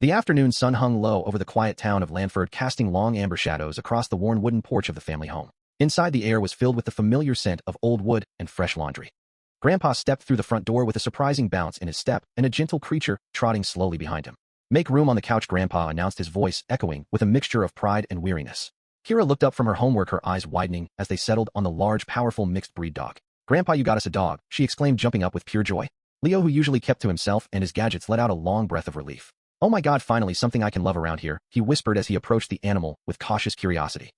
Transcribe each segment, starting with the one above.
The afternoon sun hung low over the quiet town of Lanford, casting long amber shadows across the worn wooden porch of the family home. Inside, the air was filled with the familiar scent of old wood and fresh laundry. Grandpa stepped through the front door with a surprising bounce in his step and a gentle creature trotting slowly behind him. "Make room on the couch," Grandpa announced, his voice echoing with a mixture of pride and weariness. Kira looked up from her homework, her eyes widening as they settled on the large, powerful mixed-breed dog. "Grandpa, you got us a dog," she exclaimed, jumping up with pure joy. Leo, who usually kept to himself and his gadgets, let out a long breath of relief. "Oh my God, finally something I can love around here," he whispered as he approached the animal with cautious curiosity.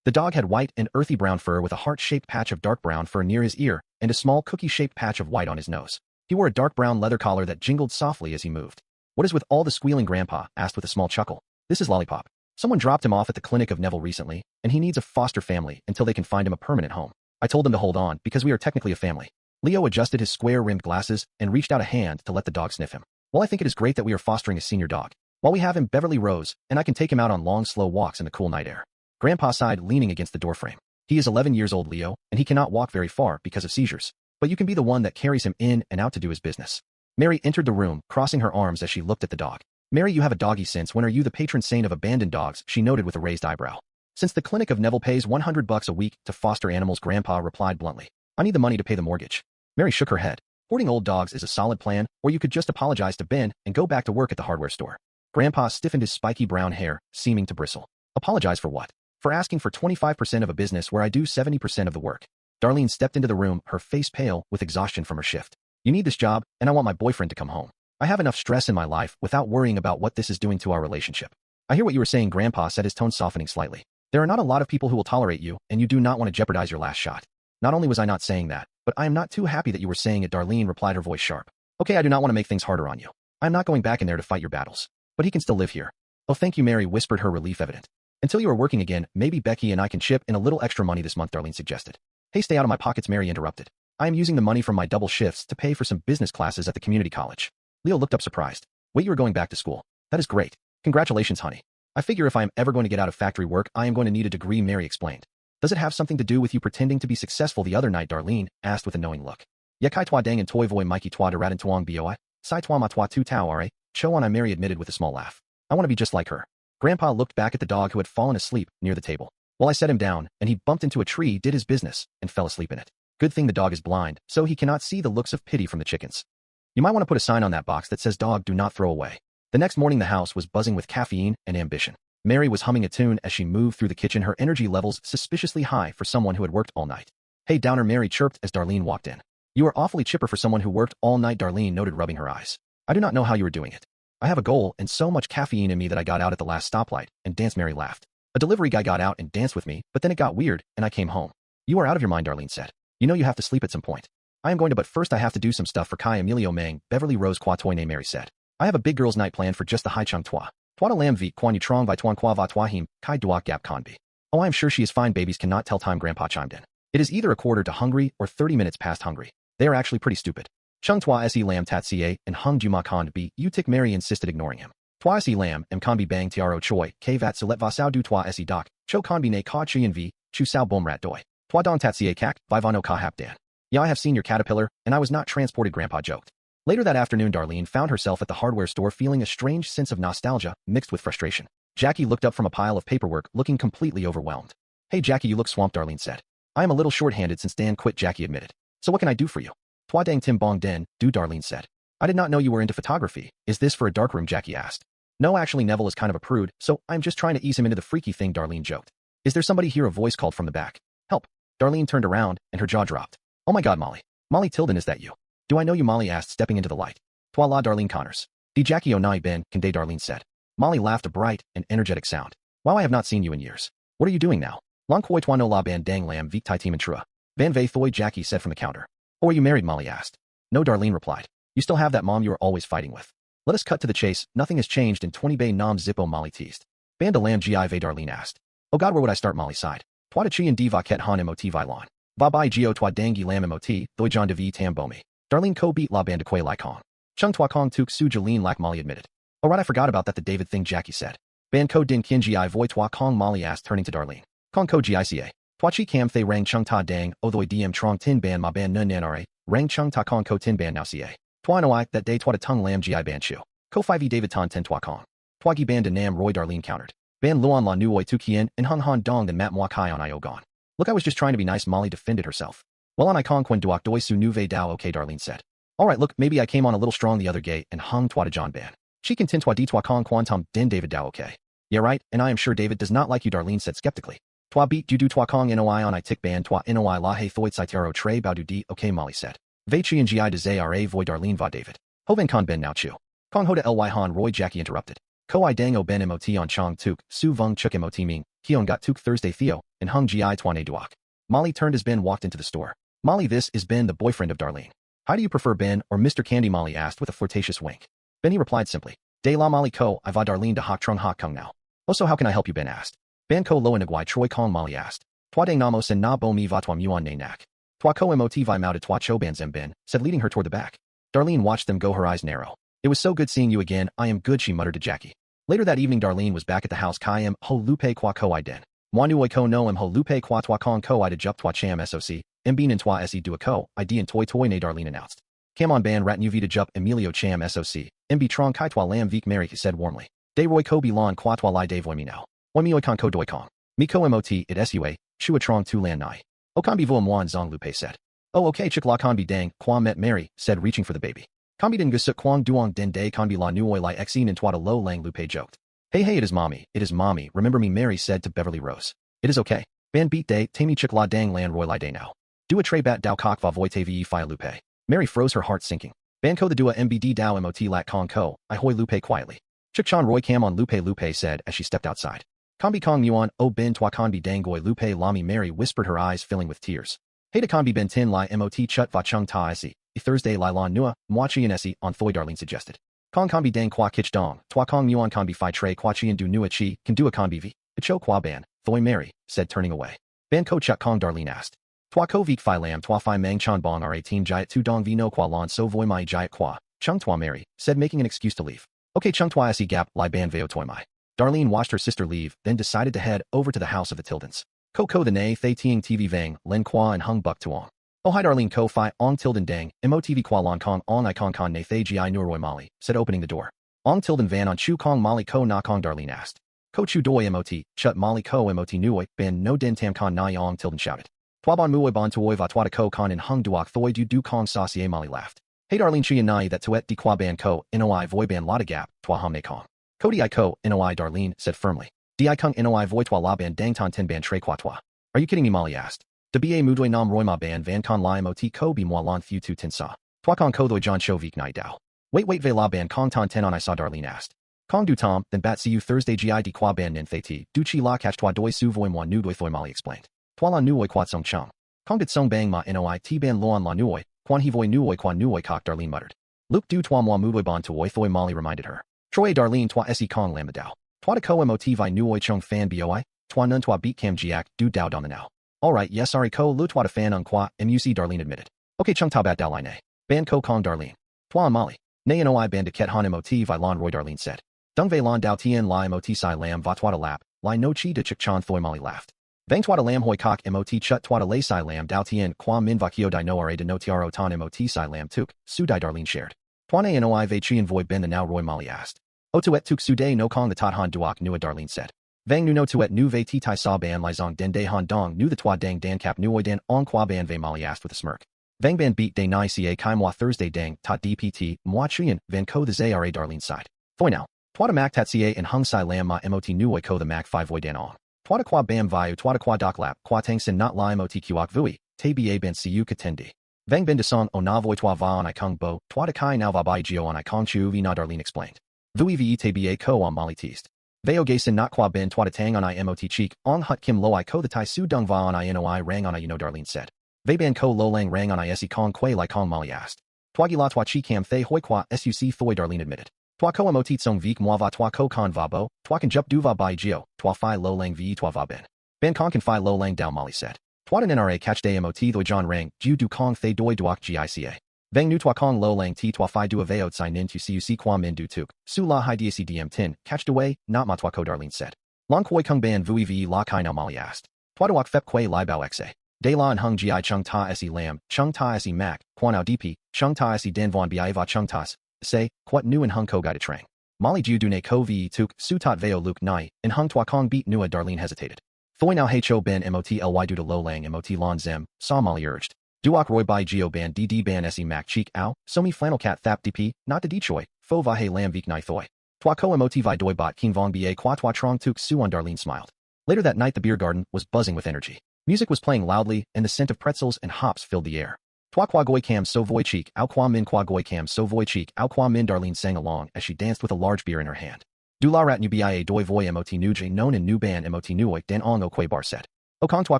The dog had white and earthy brown fur with a heart-shaped patch of dark brown fur near his ear and a small cookie-shaped patch of white on his nose. He wore a dark brown leather collar that jingled softly as he moved. "What is with all the squealing?" Grandpa asked with a small chuckle. "This is Lollipop. Someone dropped him off at the clinic of Neville recently, and he needs a foster family until they can find him a permanent home. I told them to hold on because we are technically a family." Leo adjusted his square-rimmed glasses and reached out a hand to let the dog sniff him. "Well, I think it is great that we are fostering a senior dog. While we have him, Beverly rose, and I can take him out on long, slow walks in the cool night air." Grandpa sighed, leaning against the doorframe. "He is 11 years old, Leo, and he cannot walk very far because of seizures. But you can be the one that carries him in and out to do his business." Mary entered the room, crossing her arms as she looked at the dog. "Mary, you have a doggy. Since when are you the patron saint of abandoned dogs?" she noted with a raised eyebrow. "Since the clinic of Neville pays $100 a week to foster animals," Grandpa replied bluntly. "I need the money to pay the mortgage." Mary shook her head. "Hoarding old dogs is a solid plan, or you could just apologize to Ben and go back to work at the hardware store." Grandpa stiffened his spiky brown hair, seeming to bristle. "Apologize for what?" "For asking for 25% of a business where I do 70% of the work." Darlene stepped into the room, her face pale with exhaustion from her shift. "You need this job, and I want my boyfriend to come home. I have enough stress in my life without worrying about what this is doing to our relationship." "I hear what you were saying," Grandpa said, his tone softening slightly. "There are not a lot of people who will tolerate you, and you do not want to jeopardize your last shot." "Not only was I not saying that, but I am not too happy that you were saying it," Darlene replied, her voice sharp. "Okay, I do not want to make things harder on you. I am not going back in there to fight your battles. But he can still live here." "Oh, thank you," Mary whispered, her relief evident. "Until you are working again, maybe Becky and I can chip in a little extra money this month," Darlene suggested. "Hey, stay out of my pockets," Mary interrupted. "I am using the money from my double shifts to pay for some business classes at the community college." Leo looked up surprised. "Wait, you are going back to school? That is great. Congratulations, honey. I figure if I am ever going to get out of factory work, I am going to need a degree," Mary explained. "Does it have something to do with you pretending to be successful the other night?" Darlene asked with a knowing look. "Yekai toi dang and toi voy Mikey toi de radin tuong boi, sai toi ma toi tu tau are, cho on," Mary admitted with a small laugh. "I want to be just like her." Grandpa looked back at the dog who had fallen asleep near the table. "Well, I set him down, and he bumped into a tree, did his business, and fell asleep in it. Good thing the dog is blind, so he cannot see the looks of pity from the chickens. You might want to put a sign on that box that says, 'Dog, do not throw away.'" The next morning, the house was buzzing with caffeine and ambition. Mary was humming a tune as she moved through the kitchen, her energy levels suspiciously high for someone who had worked all night. "Hey, Downer," Mary chirped as Darlene walked in. "You are awfully chipper for someone who worked all night," Darlene noted, rubbing her eyes. "I do not know how you are doing it." "I have a goal and so much caffeine in me that I got out at the last stoplight and danced," Mary laughed. "A delivery guy got out and danced with me, but then it got weird, and I came home." "You are out of your mind," Darlene said. "You know you have to sleep at some point." "I am going to, but first I have to do some stuff for Kai Emilio Mang." Beverly Rose Qua Toine, Mary said. "I have a big girls' night planned for just the Hai Chung Toi. Toi lam vi quan trong vi tuan qua va toi him, Kai duak gap conbi." "Oh, I am sure she is fine. Babies cannot tell time," Grandpa chimed in. "It is either a quarter to hungry or 30 minutes past hungry. They are actually pretty stupid." "Chung toi se lam tat ca and hung du ma con bi," Utik, Mary insisted, ignoring him. "Toi se lam and con bi bang tiaro choi, k vat se let va sao du toi se doc, cho con bi ne ka chian vi, chu sao bom rat doi. Toi don tat ca kak, vi va no ka hap dan." "Yeah, I have seen your caterpillar, and I was not transported," Grandpa joked. Later that afternoon, Darlene found herself at the hardware store feeling a strange sense of nostalgia mixed with frustration. Jackie looked up from a pile of paperwork, looking completely overwhelmed. "Hey, Jackie, you look swamped," Darlene said. "I am a little short-handed since Dan quit," Jackie admitted. "So what can I do for you?" "Toi dang tim bong den, do," Darlene said. "I did not know you were into photography. Is this for a darkroom?" Jackie asked. "No, actually, Neville is kind of a prude, so I'm just trying to ease him into the freaky thing," Darlene joked. "Is there somebody here?" A voice called from the back. "Help." Darlene turned around, and her jaw dropped. "Oh my God, Molly. Molly Tilden, is that you?" "Do I know you?" Molly asked, stepping into the light. "Toi la Darlene Connors. Di Jackie Onai Ben, Kande," Darlene said. Molly laughed, a bright and energetic sound. "Wow, I have not seen you in years. What are you doing now?" "Long koi toi no la ban dang lam vik tai team and trua. Van vei thoi," Jackie said from the counter. "Oh, are you married?" Molly asked. "No," Darlene replied. "You still have that mom you are always fighting with." "Let us cut to the chase. Nothing has changed in 20 bay nam zippo," Molly teased. "Band lam gi ve," Darlene asked. "Oh God, where would I start?" Molly sighed. "Toi chi and di va ket han mot vi lon. Va bai gio toi dangi lam mot, thoi john de vi tam bomi." Darlene ko beat la band de kong. "Chung toi kong tuk su Jolene lak," Molly admitted. "Oh right, I forgot about that, the David thing," Jackie said. "Ban ko din kin gi voi toi kong," Molly asked, turning to Darlene. "Kong ko gica. Toi chi cam thay rang chung ta dang, o thoi diem trong tin ban ma ban nun nanare, rang chung ta kong ko tin ban now ca. Toi no I, that day toi de tung lam gi ban chu. Ko 5 David ton ten toi kong." Twagi ban de nam Roy Darlene countered. Ban luan la nuoi tu kien and hung han dong and mat moi kai on io gone. Look, I was just trying to be nice. Molly defended herself. Well, on I con quen duok doi su nu ve dao. Okay, Darlene said. Alright, look, maybe I came on a little strong the other gay and hung twa to John ban. She can tin twa di twa con quan tom din David dao. Okay. Yeah, right, and I am sure David does not like you, Darlene said skeptically. Twa beat du twa kong noi on I tick ban twa noi la he thoit saitero tre bao du di. Okay, Molly said. Ve chi and gi de zay ra voy Darlene va David. Hoven con ben now chu. Kong hoda ly han Roy Jackie interrupted. Ko I dang o ben mot on chong tuk, su vung chuk mot ming, kion got tuk Thursday theo, and hung gi twane duok. Molly turned as Ben walked into the store. Molly, this is Ben, the boyfriend of Darlene. How do you prefer Ben or Mr. Candy? Molly asked with a flirtatious wink. Benny replied simply. De la Molly ko, I va Darlene de hok trung hok kung now. Also, how can I help you? Ben asked. Ben ko lo nagwai Troy Kong. Molly asked. Twa dang namos and na bo mi va twa muon ne nak. Twa ko mot vi mao de twa cho ban zem Ben, said leading her toward the back. Darlene watched them go, her eyes narrow. It was so good seeing you again. I am good, she muttered to Jackie. Later that evening, Darlene was back at the house. Kai em ho lupe kwa ko I den. Mwanui ko no em ho lupe kwa twa kong ko I de jup twa cham soc. Mbin and twa se do a ko, id and toy ne, Darlene announced. Cam on ban rat nu vita jup Emilio cham soc. Mb trong kai twa lam vik Mary, he said warmly. De roy ko bi lon kwa twa li de voy me now. Woi mi oi con ko doi kong. Mi ko mot it sua, shua trong tu lan nai. O kan bi vo mwan zong lupe said. Oh okay, chik la kan bi dang, kwa met Mary, said reaching for the baby. Kan bi den gusuk kwang duong den de kan bi la nuoi li exine and twata lo lang lupe joked. Hey, it is mommy, remember me, Mary said to Beverly Rose. It is okay. Ban beat day, tami chik la dang lan roy li day now. Do a tre bat dao kok va voy tve fi lupe. Mary froze, her heart sinking. Ban ko the dua mbd dao mot lat kong ko, I hoi lupe quietly. Chik chan roy cam on lupe said as she stepped outside. Kambi kong muon, o bin twa kanbi dangoy lupe lami, Mary whispered, her eyes filling with tears. Hey to kanbi ben tin li mot chut va chung ta isi, Thursday li lon nua, mwachi and esi on thoy, Darlene suggested. Kong kanbi dang kwa kich dong, twa kong muon kanbi fi tre kwa chi and do nua chi, can do a kanbi vi, cho kwa ban, thoy, Mary said turning away. Ban ko chuk kong, Darlene asked. Twa ko vik fi lam twa fi mang chan bong ra 18 jiat tu dong vi no kwa lon so voy mai jiat kwa, chung twa, Mary said, making an excuse to leave. Okay, chung twa esi gap li ban veo toy mai. Darlene watched her sister leave, then decided to head over to the house of the Tildens. Ko the nay thay tieng tv vang, len kwa and hung buck tuong. Oh hi Darlene ko fi ong tilden dang, motv kwa lon kong ong I kong kon nay thay gi nuroy Molly said, opening the door. Ong tilden van on chu kong Molly ko na kong, Darlene asked. Ko chu doi mot, chut Molly ko mot nuoi, ban no den tam kon na ong tilden shouted. Twa bon muoi bon tuoi va twata ko kon and hung duok thoi du kong saucier, Molly laughed. Hey Darlene chi and nai that tuet di kwa ban ko, noi voy ban la de gap, twa hom ne kong. Cody I ko, noi, Darlene said firmly. Di kung noi voy twa la ban dang ton ten ban tre kwa twa. Are you kidding me, Molly asked. De ba mudoi nam roy ma ban van con li mot ko bi moi lon thu tu tin sa. Twa kong ko thoi john show vik nai dao. Wait ve la ban kong ton ten on, I saw, Darlene asked. Kong du tom, then bat see you Thursday gi di kwa ban nin thay ti, du chi la catch twa doi su voy moi nu doi thoi, Molly explained. Twa la nuoi kwat song chung. Kong dit song bang ma noi ti ban loan la nuoi, quan he voy nuoi quan nuoi kok, Darlene muttered. Luke du twa moi mudoi bon tuoi thoi, Molly reminded her. Troy Darlene twa se kong lam dao. Twa de ko mot vi nuoi chung fan boi, twa nun twa beat cam jiak, du dao don the now. Alright, yes, sorry ko lu twa de fan on kwa, muc, Darlene admitted. Okay, chung tao bat dao li ne. Ban ko kong, Darlene. Twa and Molly. Nay noi ban de ket han mot vi lon roy, Darlene said. Dung ve lon dao tien li mot si lam va twa de lap, li no chi de chik chan thoi, Molly laughed. Vang twa de lam hoi kok mot chut twa de lay si lam dao tien kwa min va kio di no ra de no tiaro ton mot si lam tuk, su di, Darlene shared. Twa ne noi ve chi and voy ben the now roy, Molly asked. O tuet tuk su de no kong the tot han duok nua, Darlene said. Vang nu no tuet nu ve ti tai sa ban li zong den de han dong nu the twa dang dan cap nuoi dan on kwa ban ve, Molly asked with a smirk. Vang ban beat de nai ca kai moi Thursday dang tot dpt moi chien van ko the zara, Darlene sighed. Foi now. Twata mac tat ca and hung si lam ma mot nuoi ko the mac 5 voy dan ong. Twata kwa bam viu twata kwa doc lap kwa tang sin not li mot kuok vui, te ba ban siu katendi. Vang ben de song o na voy twa va on I kong bo, twata kai now va bai geo on I kong chu vi na, Darlene explained. Vui ve te ba ko on, Molly teased. Veo gason not kwa ben twata tang on I mot cheek, ong hut kim lo I ko the tai su dung va on I noi rang on I, Darlene said. Ve ban ko lo lang rang on I se kong quay li kong, Molly asked. Twagi la twa chi cam thay hoi kwa suc thoi, Darlene admitted. Twa ko mot song vik moi va twa ko con va bo, twa can jup du va bai geo, twa fi lo lang ve twa va ben. Ben kong can fi lo lang down, Molly said. Twata nra catch de mot thoi john rang, ju du kong thay doi duok gica. Vang nu twa kong lo lang ti twa fi du a veot sign in to cuc kwa min du tuk, su la hi dac dm tin, catched away, not ma twa ko, Darlene said. Long koi kung ban vui ve la kai now, Molly asked. Twata wak fep quay li bao xa. De la and hung gi chung ta se lam, chung ta se mac, quan ao dp, chung ta se den von bi va chung tas, say, quat nu and hung ko gai de trang. Molly ju dune ko vi tuk su tot veo luke nai, and hung twa kong beat nua Darlene hesitated. Thoi now ho ben mot ly due to lo lang mot lon zem, saw Molly urged. Duok roy by geo ban dd ban se mac cheek ow, so me flannel cat thap dp, not the dechoy, fo va he lam vik nai thoi. Twa ko mot vi doi bot king vong ba qua twa trong tuk su on Darlene smiled. Later that night the beer garden was buzzing with energy. Music was playing loudly, and the scent of pretzels and hops filled the air. Twa kwa goi cam so voi cheek, ao kwa min kwa goi cam so voi cheek, ao kwa min Darlene sang along as she danced with a large beer in her hand. Du la rat nu bia doi voi mot nuje known in nu ban mot nuoi dan ong o kwe bar set. O kong twa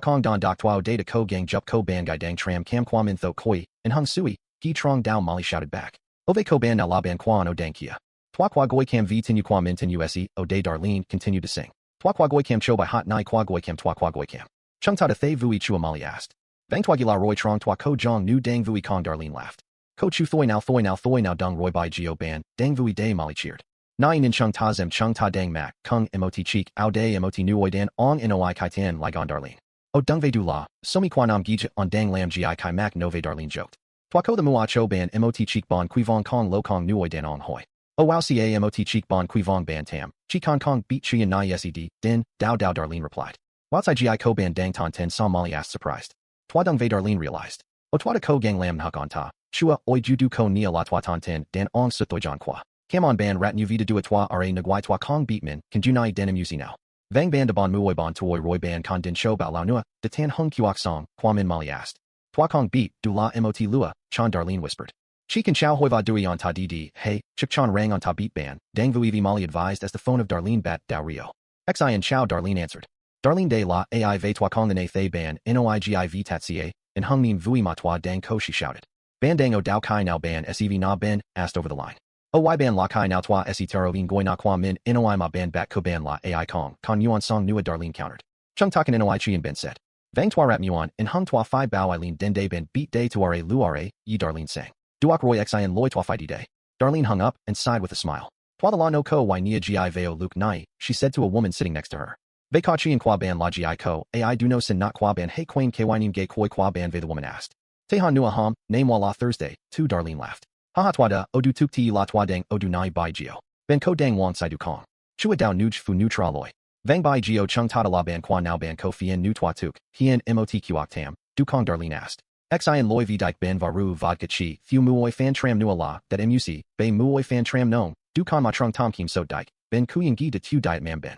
kong don dok twa o de ko gang jup ko ban gai dang tram cam kwa min tho koi, and hung sui, gi trong dao Molly shouted back. Ove ko ban na la ban kwan o dang kia. Twa kwa goi cam v tinu kwa min tinu se, o de Darlene continued to sing. Twa kwa goi cam cho by hot nai kwa goi cam twa kwa goi cam. Chung ta de thay vui chua Molly asked. Vang twa gila roy trong twa ko jong nu dang vui kong Darlene laughed. Ko chu thoi now dung roy by geo ban, dang vui day Molly cheered. Nine in chung ta zem chung ta dang mak, kung mot cheek, ao day mot nuoi dan ong noi kai tan ligon Darlene. O dung ve du la, so mi kwa nam gija on dang lam gi kai mak no ve Darlene joked. Twa ko the mua cho ban mot cheek bon kui vong kong lo kong nuoi dan ong hoi. O wow ca mot cheek bon kui vong ban tam, chi kong kong beat chi and nai sed, din, dao Darlene replied. Watsai gi ko ban dang ton ten saw Molly asked surprised. Twa dung ve Darlene realized. O twa ko gang lam huk on ta, chua oi ju du ko nia la twa ton ten dan ong sut doi jon kwa. Cam on ban rat nu vida du a twa ra nguai twa kong beatman, can ju nai denim usi now. Vang ban de bon muoi bon tuoi roy ban con din show bao lao nua, de tan hung kuok song, kwa min Molly asked. Twa kong beat, du la mot lua, chan Darlene whispered. Chi can chow hoi va dui on ta dd, hey, chuk chan rang on ta beat ban, dang vui vi Molly advised as the phone of Darlene bat dao rio. Xi and chow Darlene answered. Darlene de la ai ve twa kong the na thay ban, noi vi tat ca, and hung meme vui ma twa dang ko she shouted. Ban dang o dao kai now ban sev na ben, asked over the line. O y ban la kai now twa se taro vin goi na kwa min noi ma ban bat ko ban la ai kong, con yuan song nua Darlene countered. Chung takan noi chi and ben said. Vang twa rat muon, and hung twa fi bao eileen den de ben beat day to are luare, yi Darlene sang. Duok roy xin loi twa fi di day. Darlene hung up and sighed with a smile. Twa the la no ko y nia gi veo luke nai, she said to a woman sitting next to her. Ve ka chi and kwa ban la gi ko, ai do no sin not kwa ban hey quain ky nim gay koi kwa ban ve the woman asked. Tehan nua ham, name wa la Thursday, too Darlene laughed. Haha twa da, o du tuk ti la twa dang o du nai bai geo. Ben ko dang wong sai du kong. Chua dao nuj fu nu tra loi. Vang bai geo chung ta da la ban kwa now ban ko fien nu twa tuk, hien mot kuok tam, du kong Darlene asked. Xin loi vi dike ben varu vodka chi, thew muoi fan tram nua la, that muc, bay muoi fan tram nom, du kong ma trung tom kim so dike, ben kuyen gi de tu diet mam ben.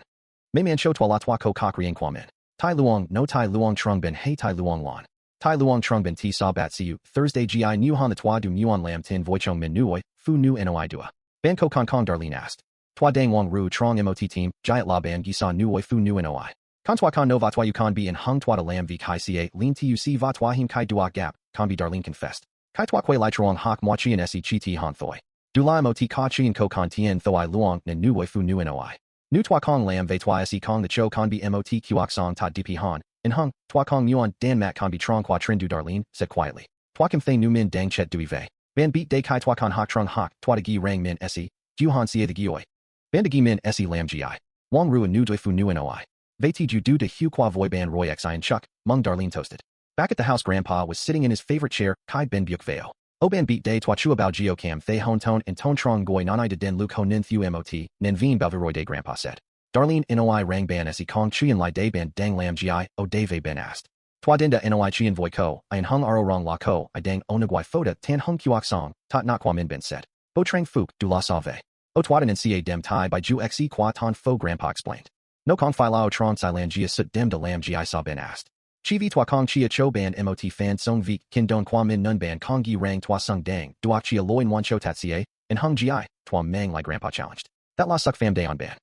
Mei man cho twa la twa ko kok rien kwa men. Tai luong no tai luong trung ben hey tai luong lon. Tai luong trung ben ti sa bat siu, Thursday gi nu han the twa du muon lam tin voi chong min nuoi, fu nu noi dua. Ban ko kong Darlene asked. Twa dang wong ru trong mot team, giant la ban gi sa nuoi fu nu noi. Con twa con no va twa yu con bi and hung twa de lam vi kai ca lean tuc va twa him kai duak gap, con bi Darlene confessed. Kai twa kwe lai trong hok moi chi and se chi ti han thoi. Du la mot ka chi and ko con tien thoi luong na nuoi fu nu noi. Nu twa kong lam ve twa se kong the cho con bi mot kuok song ta dp han. And hung, twa kong muon dan mat con bi trong qua trin du Darlene, said quietly. Twa kim thay nu min dang chet dui ve. Ban beat day kai twa con hok trong hok, twa de gi rang min se, ju han sia the gioi. Ban de gi min se lam gi. Wong ru nu dui fu nu noi. Ve ti ju du de hu qua voi ban roy xi and chuck, mung Darlene toasted. Back at the house grandpa was sitting in his favorite chair, kai ben byuk veo. O ban beat day twa chua bao geo cam thay hon tone and tone trong goi nanai de den luke ho nin thew mot, nin veen bao roy day grandpa said. Darlene noi rang ban se kong chien lai day ban dang lam gi, o day ve ben asked. Twa dinda noi chien voi ko, I hung aro rong la ko, I dang onagwai foda tan hung kuok song, tot not kwa min ben said. Bo trang fuk, du la sa ve. O twadan and ca dem tai by ju xe qua ton fo grandpa explained. No kong fi lao tron si lan gia sut dem de lam gi sa ben asked. Chi vi twa kong chia cho ban mot fan song vik kin don kwa min nun ban kong gi rang twa sung dang, duak chia loin wan cho tat ca, and hung gi, twa mang like grandpa challenged. That la suck fam day on ban.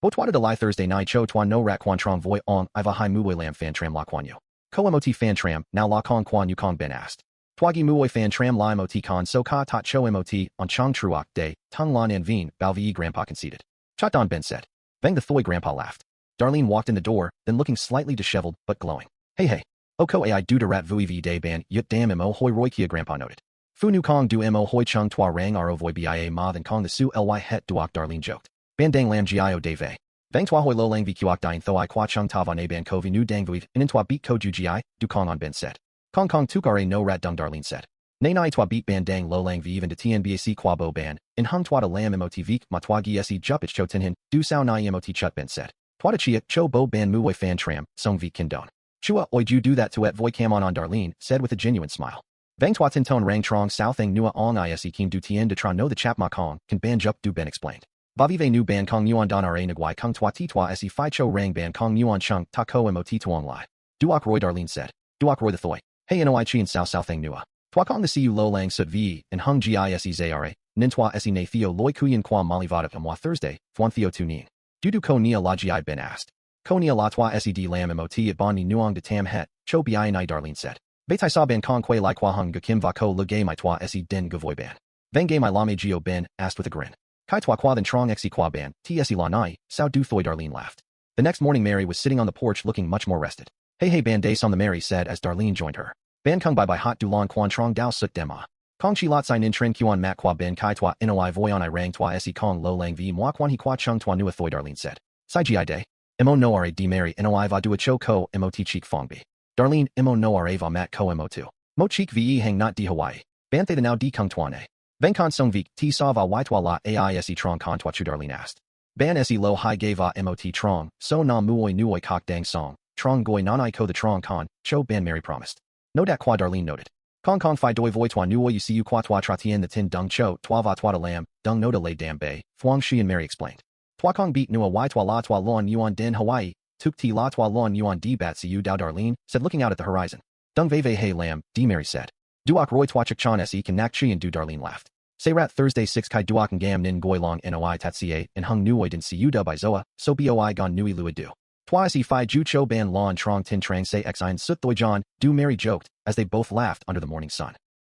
Bo twa de lai Thursday night cho twa no rat quan trong voi ong, I va hai muoi lam fan tram la quan yo. Ko mot fan tram, now la kong quan yu kong ben asked. Twagi muoi fan tram la mot con so ka tot cho mot, on chong truok day, tung lan and veen, balvi grandpa conceded. Chat don ben said. Bang the thoi grandpa laughed. Darlene walked in the door, then looking slightly disheveled, but glowing. Hey hey. O ko ai du de rat vui vi day ban, yut dam mo hoi roi kia grandpa noted. Fu nu kong du mo hoi chung twa rang ro voi bia ma than kong the su ly het duok Darlene joked. Ban dang lam gio de ve. Bang twa hoi lo lang vi kuok dine tho I qua chung ta van a ban ko vi nu dang vuiv, in twa beat ko ju gi, du kong on ben said. Kong kong tukare no rat dung Darlene said. Nay nai twa beat ban dang lo lang vive into tnbac qua bo ban, in hung twa da lam mot vik ma twa gi se jupich cho tin hin, du sao nai mot chut ben said. Twada chia cho bo ban muoi fan tram, song vik kindon. Chua oi you do that to et voi cam on Darlene, said with a genuine smile. Vang twa tin ton rang trong sao thang nua ong ise kim du tien de tron no the chap ma kong, can ban jup du ben explained. Bavive nu ban kong nuan don ra nagwai kung twa ti twa se fi cho rang ban kong nuan chung ta ko mot tuong lai. Duok roy Darlene said. Duok roy the thoi. Hey noi chi and sao sao thang nua. Twa kong the cu lo lang sut vi, and hung gise zara, nin twa se na theo loi kuyen kwa mali vada moi Thursday, fwan theo tu ning. Du ko nia la gi ben asked. Ko nia la twa sed lam mot at boni nuong de tam het, cho bi nai Darlene said. Betai sa ban kong kwe lai kwa hung ga kim va ko le gay my twa se den gavoy ban. Vang gay my lame geo ben, asked with a grin. Kai twa kwa then trong xe kwa ban, tse la nai, sao du thoi Darlene laughed. The next morning Mary was sitting on the porch looking much more rested. Hey ban day som the Mary said as Darlene joined her. Ban kung by hot du lon quan trong dao sut dema. Kong chi lot sign in trin kuan mat kwa ben kai twa inoi voy on I rang twa se kong lo lang vi moi quan he kwa chung twa nua thoi Darlene said. Sai gi day. Mo no ra di Mary inoi va du a cho ko mot cheek fong bi. Darlene mo no ra va mat ko mo tu. Mo cheek ve hang not di Hawaii. Ban the now di kung twane. Vang con song vik ti sa va y twa la aise trong con twa chu Darlene asked. Ban se lo hi gay va mot trong, so na muoi nuoi kok dang song, trong goi nanai ko the trong con, cho ban Mary promised. No dat qua Darlene noted. Kong kong fi doi voi twa nuoi you see you qua twa tra tien the tin dung cho, twa va twa da lam, dung no da lay dam bay, Fuang Shi and Mary explained. Twa kong beat nua y twa la twa lon yuan den Hawaii, tuk ti la twa lon yuan di bat si you dao Darlene, said looking out at the horizon. Dung veve hey lam, di Mary said. Duok roi twa chik chan se can nak chi and du Darlene laughed. Say rat Thursday 6 kai duok and gam nin goi long noi tat ca and hung nuoi din si you da by zoa, so boi gon nui lua du. Twa si fi ju cho ban lon trong tin trang say xin sut thoi john, du Mary joked, as they both laughed under the morning sun.